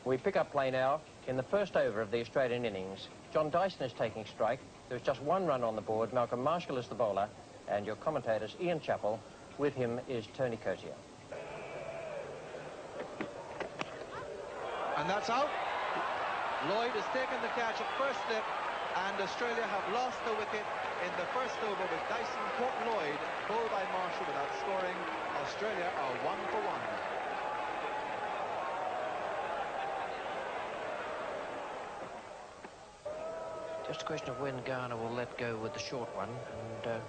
We pick up play now in the first over of the Australian innings. John Dyson is taking strike. There's just one run on the board. Malcolm Marshall is the bowler, and your commentator's Ian Chappell. With him is Tony Cozier. And that's out. Lloyd has taken the catch at first slip, and Australia have lost the wicket in the first over with Dyson caught Lloyd, bowled by Marshall without scoring. Australia are 1 for 1. Just a question of when Garner will let go with the short one, and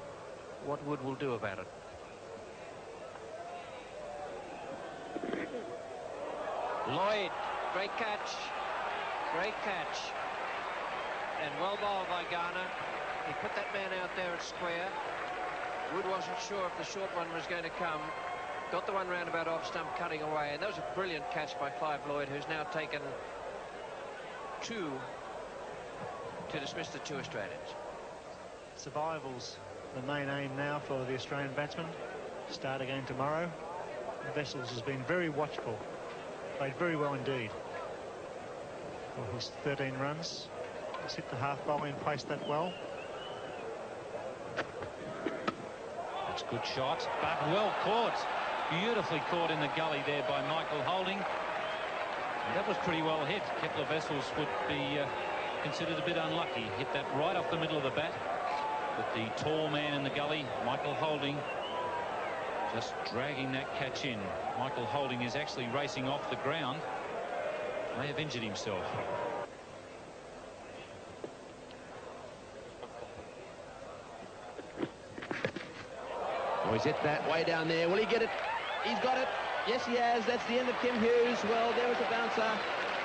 what Wood will do about it. Lloyd, great catch, and well bowled by Garner. He put that man out there at square. Wood wasn't sure if the short one was going to come. Got the one roundabout off stump, cutting away, and that was a brilliant catch by Clive Lloyd, who's now taken 2 to dismiss the 2 Australians. Survival's the main aim now for the Australian batsmen. Start again tomorrow. Vessels has been very watchful. Played very well indeed. For his 13 runs. He's hit the half volley and placed that well. That's a good shot, but well caught. Beautifully caught in the gully there by Michael Holding. And that was pretty well hit. Kepler Vessels would be considered a bit unlucky. Hit that right off the middle of the bat. But the tall man in the gully, Michael Holding, just dragging that catch in. Michael Holding is actually racing off the ground. May have injured himself. Oh, he's hit that way down there. Will he get it? He's got it. Yes, he has. That's the end of Kim Hughes. Well, there was a bouncer.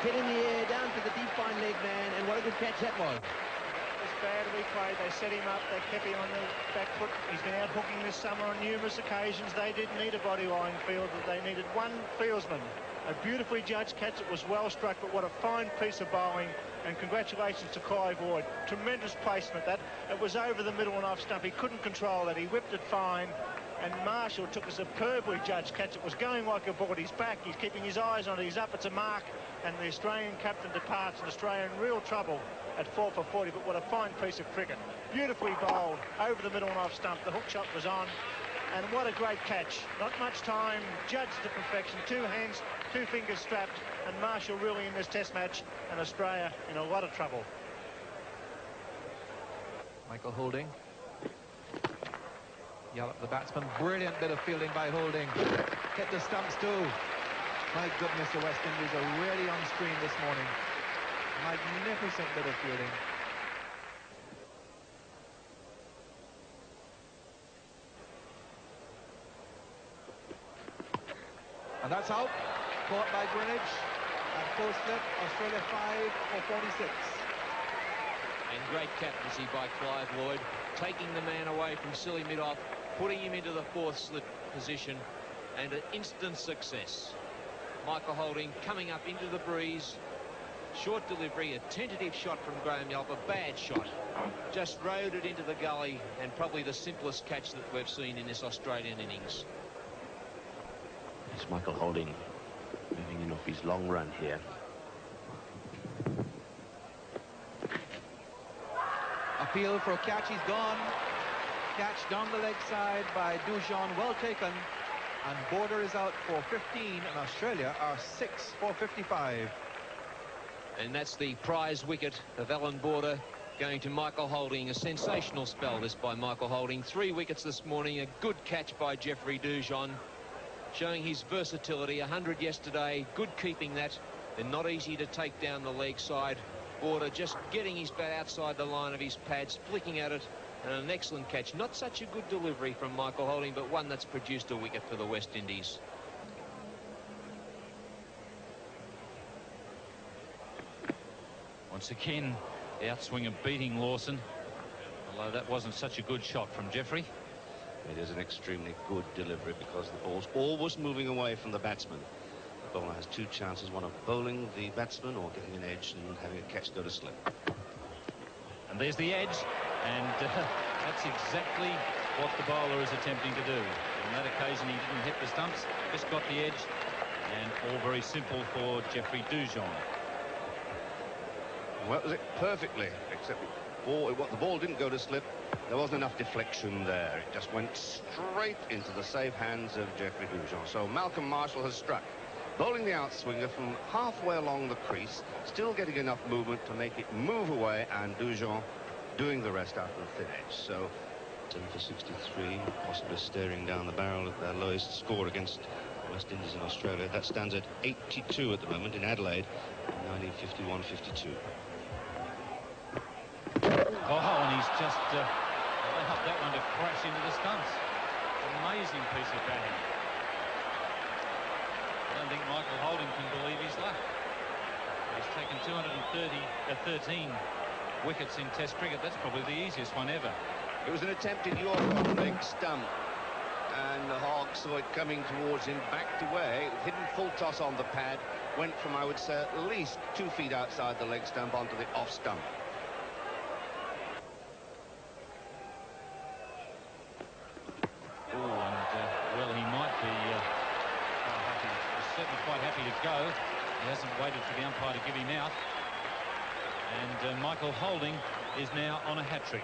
Hit in the air, down to the deep fine leg man, and what a good catch that was. That was badly played. They set him up. They kept him on the back foot. He's been out hooking this summer on numerous occasions. They didn't need a bodyline fielder. They needed one fieldsman. A beautifully judged catch. It was well struck, but what a fine piece of bowling. And congratulations to Clive Lloyd. Tremendous placement. That it was over the middle and off stump. He couldn't control that. He whipped it fine. And Marshall took a superbly judged catch. It was going like a ball. He's back. He's keeping his eyes on it. He's up. It's a mark. And the Australian captain departs. And Australia in real trouble at 4 for 40. But what a fine piece of cricket. Beautifully bowled over the middle and off stump. The hook shot was on. And what a great catch. Not much time. Judged to perfection. 2 hands, 2 fingers strapped. And Marshall really in this test match. And Australia in a lot of trouble. Michael Holding. Yell at the batsman. Brilliant bit of fielding by Holding. Hit the stumps too. My goodness, the West Indies are really on screen this morning. Magnificent bit of fielding. And that's out. Caught by Greenwich. At full slip, Australia 5 for 46. And great captaincy by Clive Lloyd, taking the man away from silly mid-off, putting him into the 4th slip position, and an instant success. Michael Holding coming up into the breeze. Short delivery, a tentative shot from Graham Yelp, a bad shot. Just rode it into the gully, and probably the simplest catch that we've seen in this Australian innings. It's Michael Holding moving in off his long run here. Appeal for a catch. He's gone. Catch down the leg side by Dujon. Well taken. And Border is out for 15, and Australia are 6 for 55. And that's the prize wicket of Alan Border going to Michael Holding. A sensational spell this by Michael Holding. 3 wickets this morning. A good catch by Jeffrey Dujon, showing his versatility. 100 yesterday. Good keeping that. And not easy to take down the leg side. Border just getting his bat outside the line of his pads, flicking at it, and an excellent catch. Not such a good delivery from Michael Holding, but one that's produced a wicket for the West Indies. Once again, the outswing of beating Lawson, although that wasn't such a good shot from Jeffrey. It is an extremely good delivery because the ball's always moving away from the batsman. The bowler has 2 chances, one of bowling the batsman or getting an edge and having a catch go to slip. And there's the edge, and that's exactly what the bowler is attempting to do. On that occasion, he didn't hit the stumps, just got the edge, And all very simple for Jeffrey Dujon. Well, was it perfectly, except the ball didn't go to slip. There wasn't enough deflection there. It just went straight into the safe hands of Jeffrey Dujon. So Malcolm Marshall has struck, bowling the outswinger from halfway along the crease, still getting enough movement to make it move away, and Dujon doing the rest out of the thin edge. So 10 for 63, possibly staring down the barrel of their lowest score against West Indies and Australia. That stands at 82 at the moment in Adelaide in 1951-52. Oh, and he's just allowed that one to crash into the stumps. Amazing piece of batting. I don't think Michael Holding can believe his luck. He's taken 13 wickets in Test cricket. That's probably the easiest one ever. It was an attempted York on leg stump, and the Hog saw it coming towards him, backed away, hidden full toss on the pad, went from, I would say, at least 2 feet outside the leg stump onto the off stump. Well, he might be quite happy. He's certainly quite happy to go. He hasn't waited for the umpire to give him out. And Michael Holding is now on a hat-trick.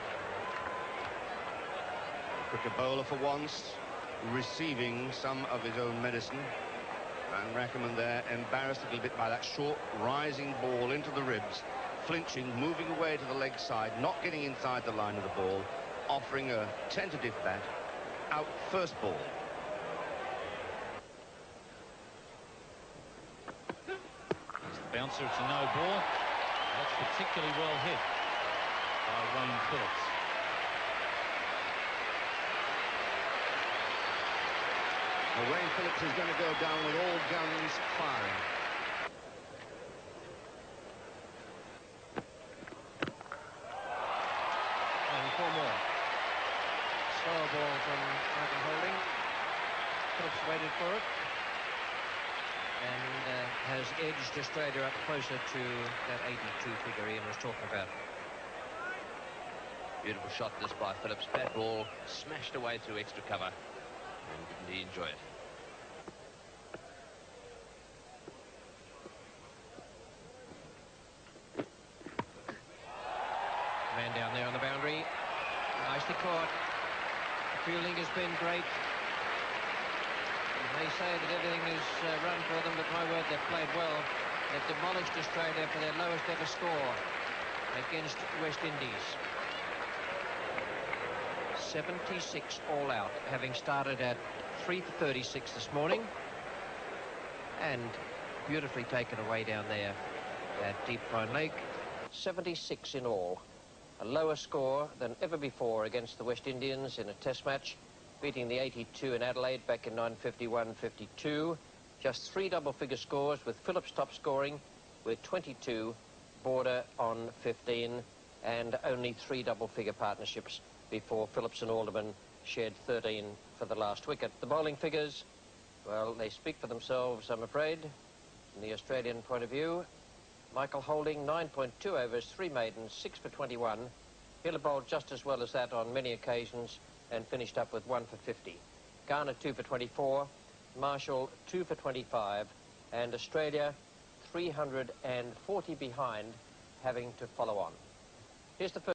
Cricket bowler for once receiving some of his own medicine. Van Rackerman there embarrassed a little bit by that short rising ball into the ribs, flinching, moving away to the leg side, not getting inside the line of the ball, offering a tentative bat. Out first ball. It's the bouncer, it's a no ball. That's particularly well hit by Wayne Phillips. Well, Wayne Phillips is going to go down with all guns firing. And 4 more. Slower ball from Michael Holding. Phillips waited for it and has edged Australia up closer to that 82 figure Ian was talking about. Beautiful shot this by Phillips. Bat ball smashed away through extra cover. And didn't he enjoy it? Man down there on the boundary. Nicely caught. The fielding has been great. You may say that everything is run for them, but my word, they've played well. They've demolished Australia for their lowest ever score against West Indies. 76 all out, having started at 3 for 36 this morning. And beautifully taken away down there at deep fine leg. 76 in all. A lower score than ever before against the West Indians in a test match, beating the 82 in Adelaide back in 1951-52. Just 3 double-figure scores, with Phillips top scoring with 22, Border on 15, and only 3 double-figure partnerships before Phillips and Alderman shared 13 for the last wicket. The bowling figures, well, they speak for themselves, I'm afraid, from the Australian point of view. Michael Holding, 9.2 overs, 3 maidens, 6 for 21. He'll bowled just as well as that on many occasions and finished up with 1 for 50. Garner 2 for 24, Marshall 2 for 25, and Australia 340 behind, having to follow on. Here's the first.